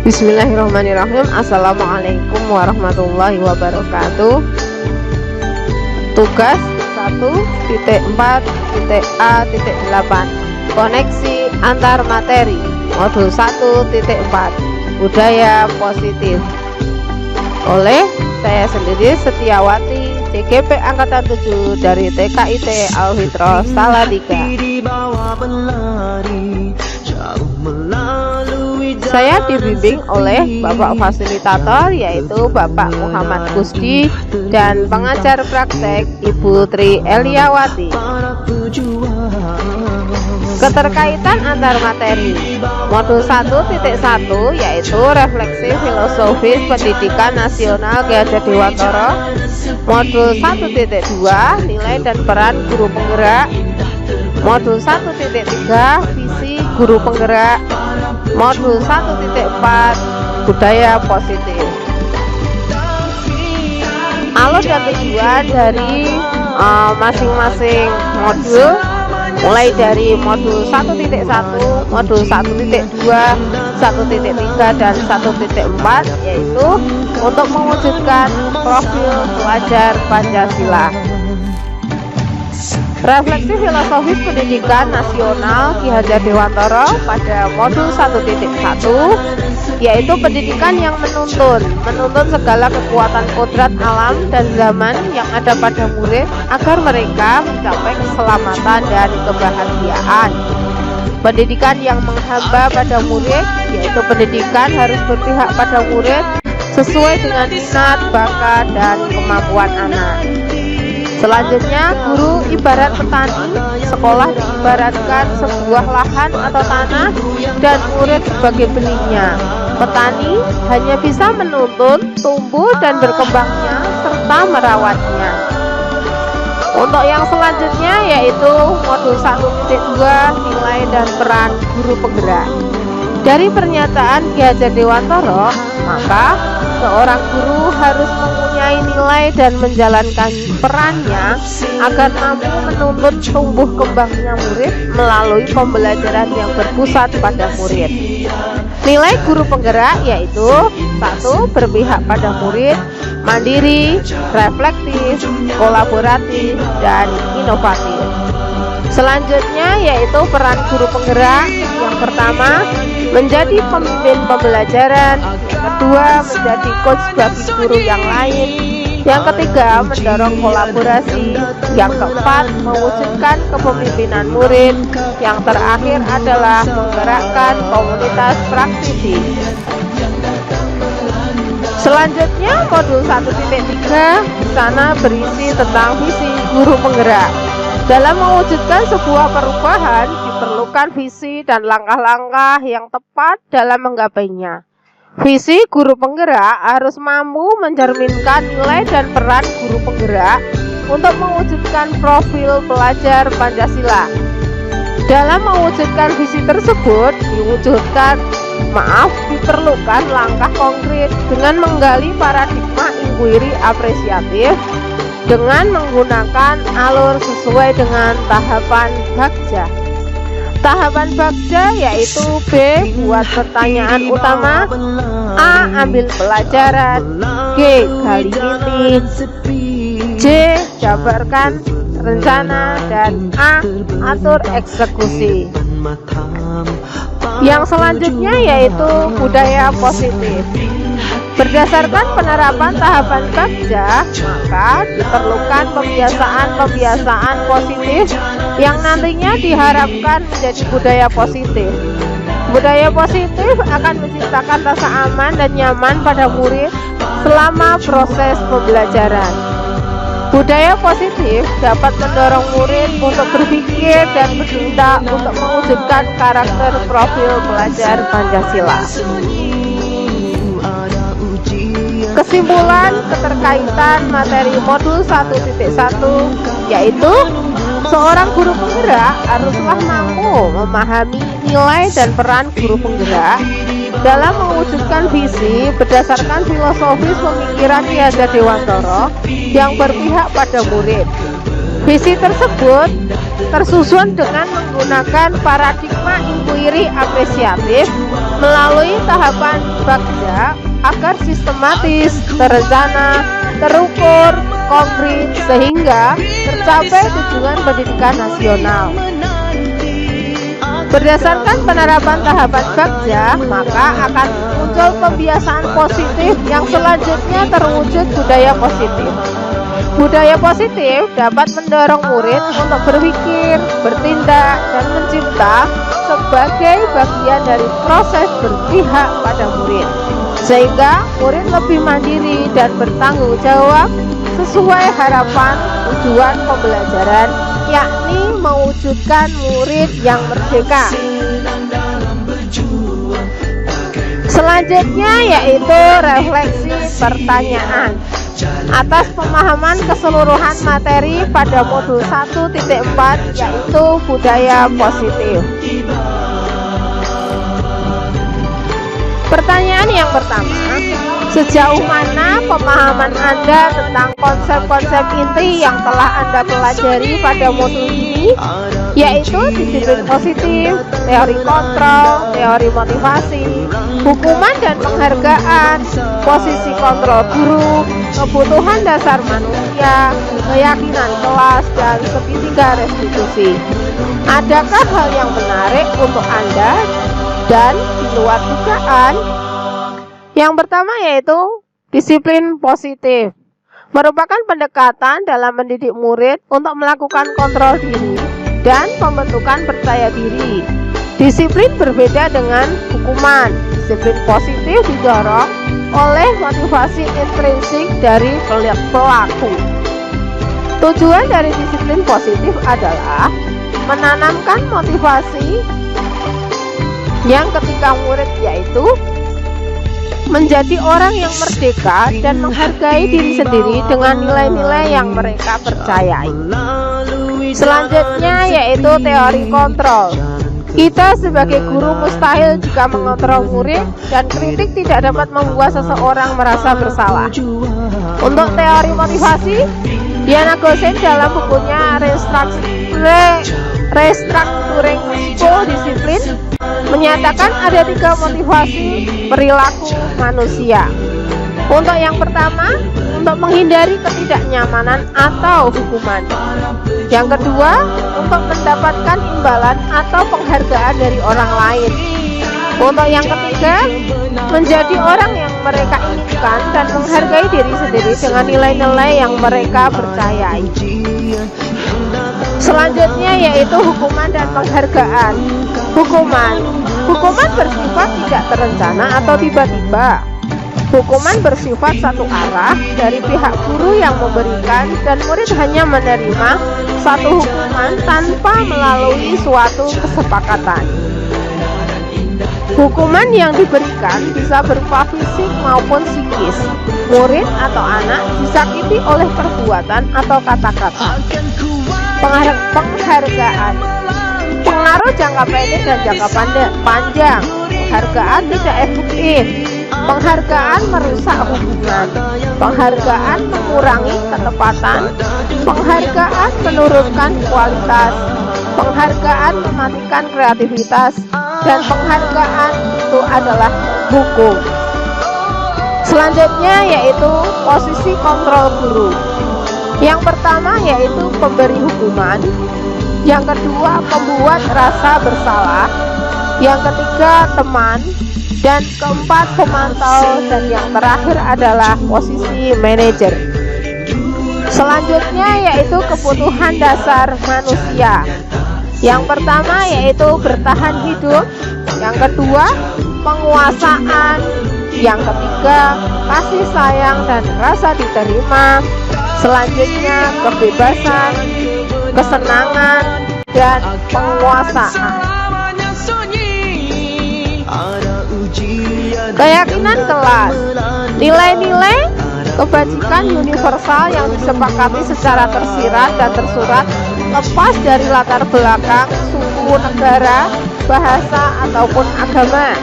Bismillahirrahmanirrahim. Assalamualaikum warahmatullahi wabarakatuh. Tugas 1.4.A.8 Koneksi antar materi. Modul 1.4 Budaya positif. Oleh saya sendiri, Setiawati, CGP Angkatan 7 dari TKIT Al-Fitra Salatiga. Saya dibimbing oleh Bapak Fasilitator, yaitu Bapak Muhammad Kusdi, dan pengajar praktek Ibu Tri Eliawati. Keterkaitan antar materi. Modul 1.1 yaitu Refleksi Filosofis Pendidikan Nasional Ki Hajar Dewantara. Modul 1.2 Nilai dan Peran Guru Penggerak. Modul 1.3 Visi Guru Penggerak. Modul 1.4 Budaya Positif. Alur dan tujuan dari masing-masing modul, mulai dari modul 1.1, modul 1.2, 1.3, dan 1.4, yaitu untuk mewujudkan profil pelajar Pancasila. Refleksi Filosofis Pendidikan Nasional Ki Hajar Dewantara pada modul 1.1 yaitu pendidikan yang menuntun segala kekuatan kodrat alam dan zaman yang ada pada murid agar mereka mencapai keselamatan dan kebahagiaan. Pendidikan yang menghamba pada murid yaitu pendidikan harus berpihak pada murid sesuai dengan minat, bakat, dan kemampuan anak. Selanjutnya, guru ibarat petani, sekolah diibaratkan sebuah lahan atau tanah dan murid sebagai benihnya. Petani hanya bisa menuntun tumbuh dan berkembangnya serta merawatnya. Untuk yang selanjutnya yaitu modul 1.2 Nilai dan Peran Guru Penggerak. Dari pernyataan Ki Hajar Dewantara, maka seorang guru harus mempunyai nilai dan menjalankan perannya agar mampu menuntut tumbuh kembangnya murid melalui pembelajaran yang berpusat pada murid. Nilai guru penggerak yaitu 1. Berpihak pada murid, mandiri, reflektif, kolaboratif, dan inovatif. Selanjutnya yaitu peran guru penggerak. Yang pertama, menjadi pemimpin pembelajaran. Yang kedua, menjadi coach bagi guru yang lain. Yang ketiga, mendorong kolaborasi. Yang keempat, mewujudkan kepemimpinan murid. Yang terakhir adalah menggerakkan komunitas praktisi. Selanjutnya modul 1.3 di sana berisi tentang visi guru penggerak. Dalam mewujudkan sebuah perubahan diperlukan visi dan langkah-langkah yang tepat dalam menggapainya. Visi guru penggerak harus mampu mencerminkan nilai dan peran guru penggerak untuk mewujudkan profil pelajar Pancasila. Dalam mewujudkan visi tersebut diperlukan langkah konkret dengan menggali paradigma inquiry apresiatif dengan menggunakan alur sesuai dengan tahapan Bagja. Tahapan Bagja yaitu B. Buat pertanyaan utama, A. Ambil pelajaran, G. Gali inti, C. Jabarkan rencana, dan A. Atur eksekusi. Yang selanjutnya yaitu budaya positif. Berdasarkan penerapan tahapan Bagja, maka diperlukan pembiasaan positif yang nantinya diharapkan menjadi budaya positif. Budaya positif akan menciptakan rasa aman dan nyaman pada murid selama proses pembelajaran. Budaya positif dapat mendorong murid untuk berpikir dan bertindak untuk mewujudkan karakter profil pelajar Pancasila. Kesimpulan keterkaitan materi modul 1.1 yaitu seorang guru penggerak haruslah mampu memahami nilai dan peran guru penggerak dalam mewujudkan visi berdasarkan filosofis pemikiran Ki Hajar Dewantara yang berpihak pada murid. Visi tersebut tersusun dengan menggunakan paradigma inquiry apresiatif melalui tahapan bagja agar sistematis, terencana, terukur, konkret sehingga tercapai tujuan pendidikan nasional. Berdasarkan penerapan tahapan bagja, maka akan muncul pembiasaan positif yang selanjutnya terwujud budaya positif. Budaya positif dapat mendorong murid untuk berpikir, bertindak, dan mencipta sebagai bagian dari proses berpihak pada murid, sehingga murid lebih mandiri dan bertanggung jawab sesuai harapan tujuan pembelajaran, yakni mewujudkan murid yang merdeka. Selanjutnya yaitu refleksi pertanyaan atas pemahaman keseluruhan materi pada modul 1.4 yaitu budaya positif. Pertanyaan yang pertama, sejauh mana pemahaman Anda tentang konsep-konsep inti yang telah Anda pelajari pada modul ini, yaitu disiplin positif, teori kontrol, teori motivasi, hukuman dan penghargaan, posisi kontrol guru, kebutuhan dasar manusia, keyakinan kelas, dan segitiga restitusi. Adakah hal yang menarik untuk Anda dan di luar dugaan? Yang pertama yaitu disiplin positif, merupakan pendekatan dalam mendidik murid untuk melakukan kontrol diri dan pembentukan percaya diri. Disiplin berbeda dengan hukuman. Disiplin positif didorong oleh motivasi intrinsik dari pelaku. Tujuan dari disiplin positif adalah menanamkan motivasi yang ketika murid yaitu menjadi orang yang merdeka dan menghargai diri sendiri dengan nilai-nilai yang mereka percayai. Selanjutnya yaitu teori kontrol. Kita sebagai guru mustahil jika mengontrol murid, dan kritik tidak dapat membuat seseorang merasa bersalah. Untuk teori motivasi, Diana Gosen dalam bukunya Restructuring School Discipline menyatakan ada 3 motivasi perilaku manusia. Untuk yang pertama, untuk menghindari ketidaknyamanan atau hukuman. Yang kedua, untuk mendapatkan imbalan atau penghargaan dari orang lain. Untuk yang ketiga, menjadi orang yang mereka inginkan dan menghargai diri sendiri dengan nilai-nilai yang mereka percayai. Selanjutnya yaitu hukuman dan penghargaan. Hukuman bersifat tidak terencana atau tiba-tiba. Hukuman bersifat satu arah dari pihak guru yang memberikan, dan murid hanya menerima satu hukuman tanpa melalui suatu kesepakatan. Hukuman yang diberikan bisa berupa fisik maupun psikis. Murid atau anak disakiti oleh perbuatan atau kata-kata. Penghargaan, pengaruh jangka pendek dan jangka panjang. Penghargaan tidak efektif. Penghargaan merusak hubungan. Penghargaan mengurangi ketepatan. Penghargaan menurunkan kualitas. Penghargaan mematikan kreativitas. Dan penghargaan itu adalah hukum. Selanjutnya yaitu posisi kontrol guru. Yang pertama yaitu pemberi hukuman. Yang kedua pembuat rasa bersalah. Yang ketiga teman. Dan keempat pemantau, dan yang terakhir adalah posisi manajer. Selanjutnya yaitu kebutuhan dasar manusia. Yang pertama yaitu bertahan hidup. Yang kedua penguasaan. Yang ketiga kasih sayang dan rasa diterima. Selanjutnya kebebasan, kesenangan, dan penguasaan. Keyakinan kelas, nilai-nilai kebajikan universal yang disepakati secara tersirat dan tersurat lepas dari latar belakang, suku, negara, bahasa, ataupun agama.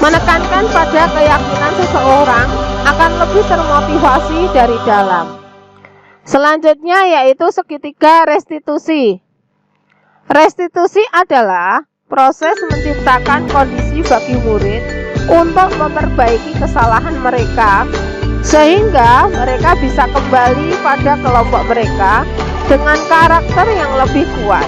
Menekankan pada keyakinan seseorang akan lebih termotivasi dari dalam. Selanjutnya yaitu segitiga restitusi. Restitusi adalah proses menciptakan kondisi bagi murid untuk memperbaiki kesalahan mereka, sehingga mereka bisa kembali pada kelompok mereka dengan karakter yang lebih kuat.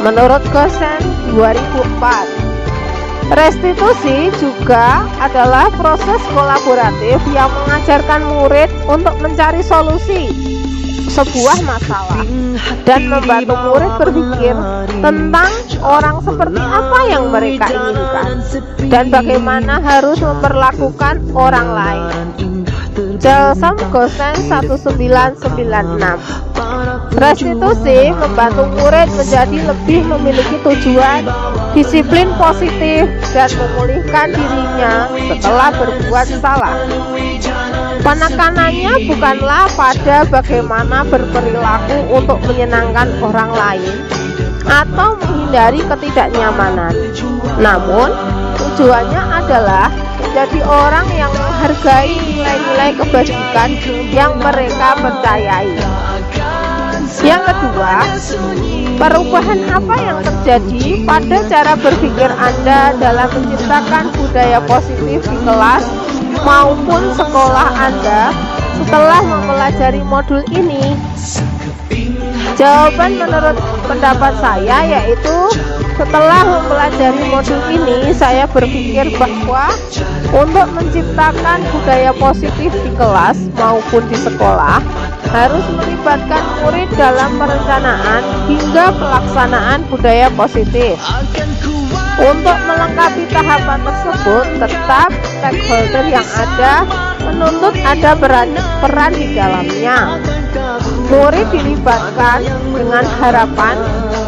Menurut Gosen 2004, restitusi juga adalah proses kolaboratif yang mengajarkan murid untuk mencari solusi sebuah masalah dan membantu murid berpikir tentang orang seperti apa yang mereka inginkan dan bagaimana harus memperlakukan orang lain. Celsam Gosen 1996. Restitusi membantu murid menjadi lebih memiliki tujuan, disiplin positif, dan memulihkan dirinya setelah berbuat salah. Penekanannya bukanlah pada bagaimana berperilaku untuk menyenangkan orang lain atau menghindari ketidaknyamanan, namun tujuannya adalah menjadi orang yang menghargai nilai-nilai kebajikan yang mereka percayai. Yang kedua, perubahan apa yang terjadi pada cara berpikir Anda dalam menciptakan budaya positif di kelas maupun sekolah Anda setelah mempelajari modul ini? Jawaban menurut pendapat saya yaitu setelah mempelajari modul ini, saya berpikir bahwa untuk menciptakan budaya positif di kelas maupun di sekolah harus melibatkan murid dalam perencanaan hingga pelaksanaan budaya positif. Untuk melengkapi tahapan tersebut, tetap stakeholder yang ada menuntut ada peran di dalamnya. Murid dilibatkan dengan harapan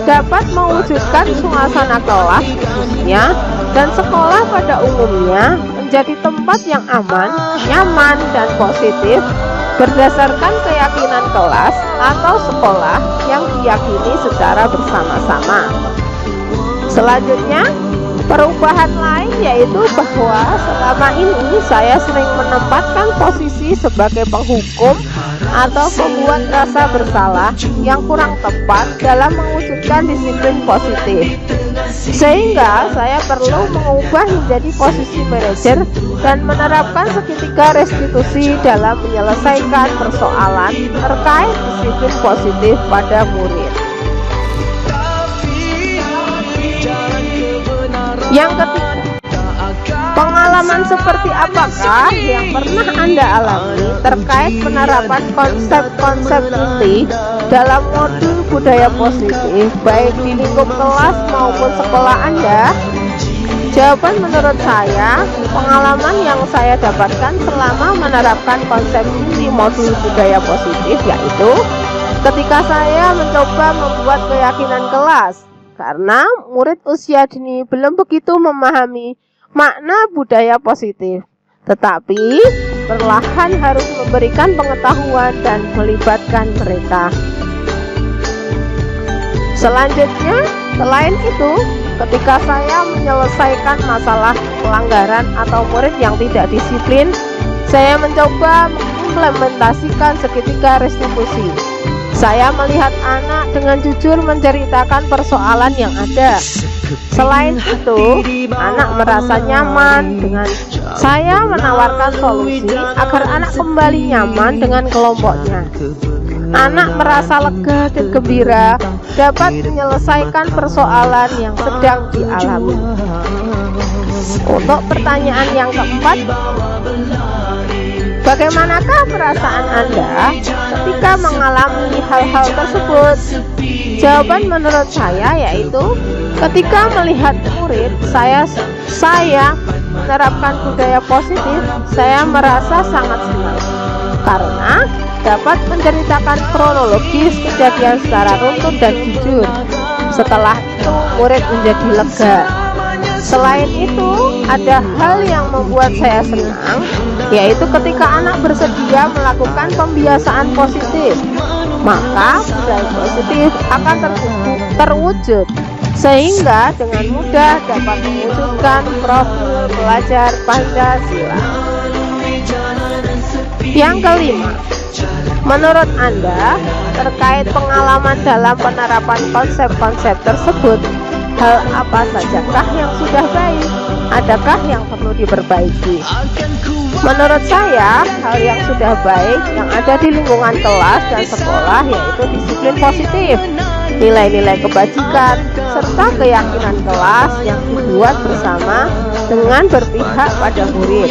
dapat mewujudkan suasana kelas khususnya dan sekolah pada umumnya menjadi tempat yang aman, nyaman, dan positif berdasarkan keyakinan kelas atau sekolah yang diyakini secara bersama-sama. Selanjutnya, perubahan lain yaitu bahwa selama ini saya sering menempatkan posisi sebagai penghukum atau pembuat rasa bersalah yang kurang tepat dalam mewujudkan disiplin positif, sehingga saya perlu mengubah menjadi posisi manajer dan menerapkan segitiga restitusi dalam menyelesaikan persoalan terkait disiplin positif pada murid. Yang ketiga, pengalaman seperti apakah yang pernah Anda alami terkait penerapan konsep-konsep inti dalam modul budaya positif baik di lingkup kelas maupun sekolah Anda? Jawaban menurut saya, pengalaman yang saya dapatkan selama menerapkan konsep inti modul budaya positif yaitu ketika saya mencoba membuat keyakinan kelas, karena murid usia dini belum begitu memahami makna budaya positif, tetapi perlahan harus memberikan pengetahuan dan melibatkan mereka. Selanjutnya, selain itu, ketika saya menyelesaikan masalah pelanggaran atau murid yang tidak disiplin, saya mencoba mengimplementasikan segitiga restitusi. Saya melihat anak dengan jujur menceritakan persoalan yang ada. Selain itu, anak merasa nyaman dengan saya menawarkan solusi agar anak kembali nyaman dengan kelompoknya. Anak merasa lega dan gembira dapat menyelesaikan persoalan yang sedang dialami. Untuk pertanyaan yang keempat, bagaimanakah perasaan Anda ketika mengalami hal-hal tersebut? Jawaban menurut saya yaitu ketika melihat murid saya menerapkan budaya positif, saya merasa sangat senang karena dapat menceritakan kronologis kejadian secara runtut dan jujur. Setelah itu murid menjadi lega. Selain itu, ada hal yang membuat saya senang, yaitu ketika anak bersedia melakukan pembiasaan positif, maka budaya positif akan terwujud, sehingga dengan mudah dapat mewujudkan profil pelajar Pancasila. Yang kelima, menurut Anda, terkait pengalaman dalam penerapan konsep-konsep tersebut, hal apa sajakah yang sudah baik? Adakah yang perlu diperbaiki? Menurut saya, hal yang sudah baik yang ada di lingkungan kelas dan sekolah yaitu disiplin positif, nilai-nilai kebajikan, serta keyakinan kelas yang dibuat bersama dengan berpihak pada murid.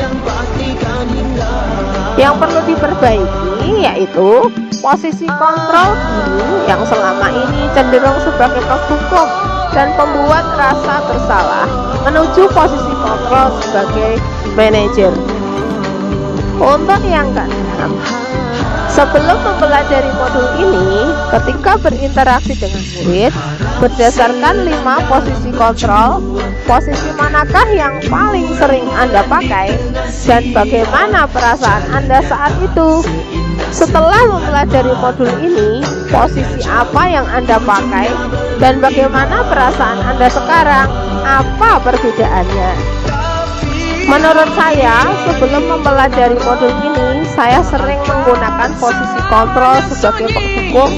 Yang perlu diperbaiki yaitu posisi kontrol guru yang selama ini cenderung sebagai penghukum dan pembuat rasa bersalah menuju posisi kontrol sebagai manajer. Untuk yang keenam, sebelum mempelajari modul ini, ketika berinteraksi dengan murid, berdasarkan 5 posisi kontrol, posisi manakah yang paling sering Anda pakai dan bagaimana perasaan Anda saat itu? Setelah mempelajari modul ini, posisi apa yang Anda pakai dan bagaimana perasaan Anda sekarang? Apa perbedaannya? Menurut saya, sebelum mempelajari modul ini, saya sering menggunakan posisi kontrol sebagai penghukum,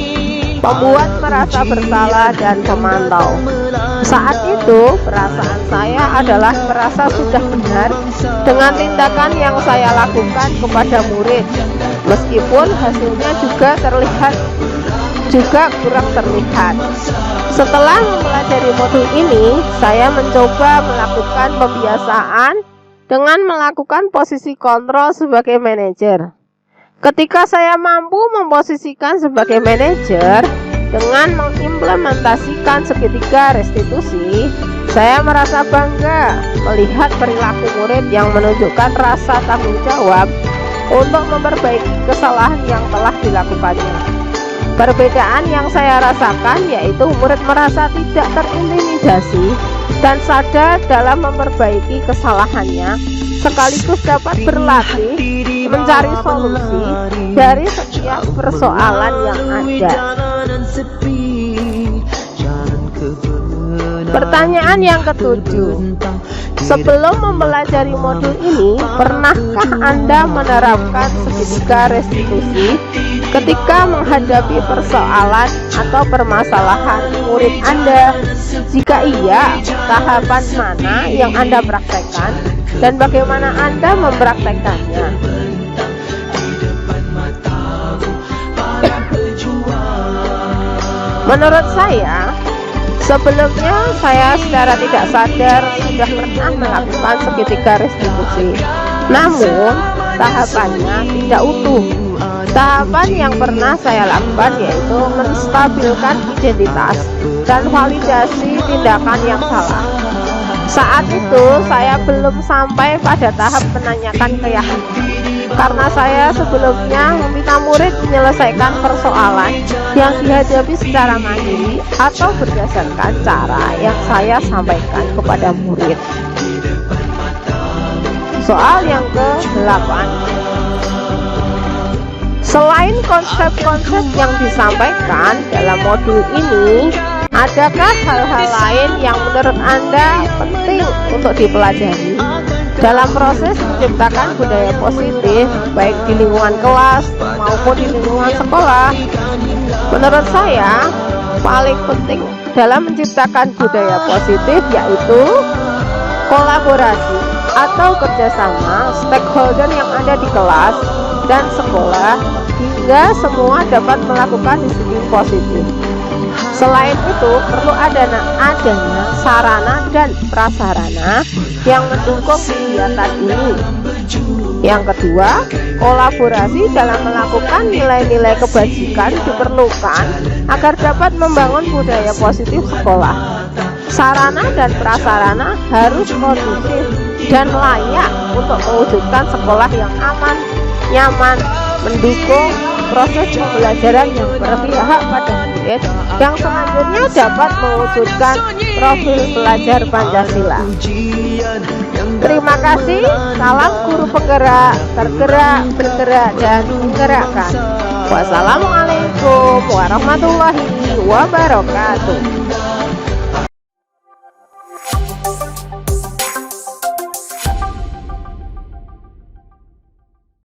pembuat merasa bersalah, dan pemantau. Saat itu, perasaan saya adalah merasa sudah benar dengan tindakan yang saya lakukan kepada murid, meskipun hasilnya juga kurang terlihat. Setelah mempelajari modul ini, saya mencoba melakukan pembiasaan dengan melakukan posisi kontrol sebagai manajer. Ketika saya mampu memposisikan sebagai manajer dengan mengimplementasikan segitiga restitusi, saya merasa bangga melihat perilaku murid yang menunjukkan rasa tanggung jawab untuk memperbaiki kesalahan yang telah dilakukannya. Perbedaan yang saya rasakan yaitu murid merasa tidak terintimidasi dan sadar dalam memperbaiki kesalahannya, sekaligus dapat berlatih mencari solusi dari setiap persoalan yang ada. Pertanyaan yang ketujuh, sebelum mempelajari modul ini, pernahkah Anda menerapkan segitiga restitusi ketika menghadapi persoalan atau permasalahan murid Anda? Jika iya, tahapan mana yang Anda praktekkan dan bagaimana Anda mempraktekkannya? Menurut saya, sebelumnya saya secara tidak sadar sudah pernah melakukan segitiga restitusi, namun tahapannya tidak utuh. Tahapan yang pernah saya lakukan yaitu menstabilkan identitas dan validasi tindakan yang salah. Saat itu saya belum sampai pada tahap menanyakan keyakinan, karena saya sebelumnya meminta murid menyelesaikan persoalan yang dihadapi secara mandiri atau berdasarkan cara yang saya sampaikan kepada murid. Soal yang ke-8, selain konsep-konsep yang disampaikan dalam modul ini, adakah hal-hal lain yang menurut Anda penting untuk dipelajari dalam proses menciptakan budaya positif, baik di lingkungan kelas maupun di lingkungan sekolah? Menurut saya, paling penting dalam menciptakan budaya positif yaitu kolaborasi atau kerjasama stakeholder yang ada di kelas dan sekolah, hingga semua dapat melakukan disiplin positif. Selain itu, perlu adanya sarana dan prasarana yang mendukung kegiatan ini. Yang kedua, kolaborasi dalam melakukan nilai-nilai kebajikan diperlukan agar dapat membangun budaya positif sekolah. Sarana dan prasarana harus kondusif dan layak untuk mewujudkan sekolah yang aman, nyaman, mendukung proses pembelajaran yang berpihak pada murid, yang selanjutnya dapat mewujudkan profil pelajar Pancasila. Terima kasih. Salam guru penggerak, tergerak, bergerak, dan menggerakkan. Wassalamualaikum warahmatullahi wabarakatuh.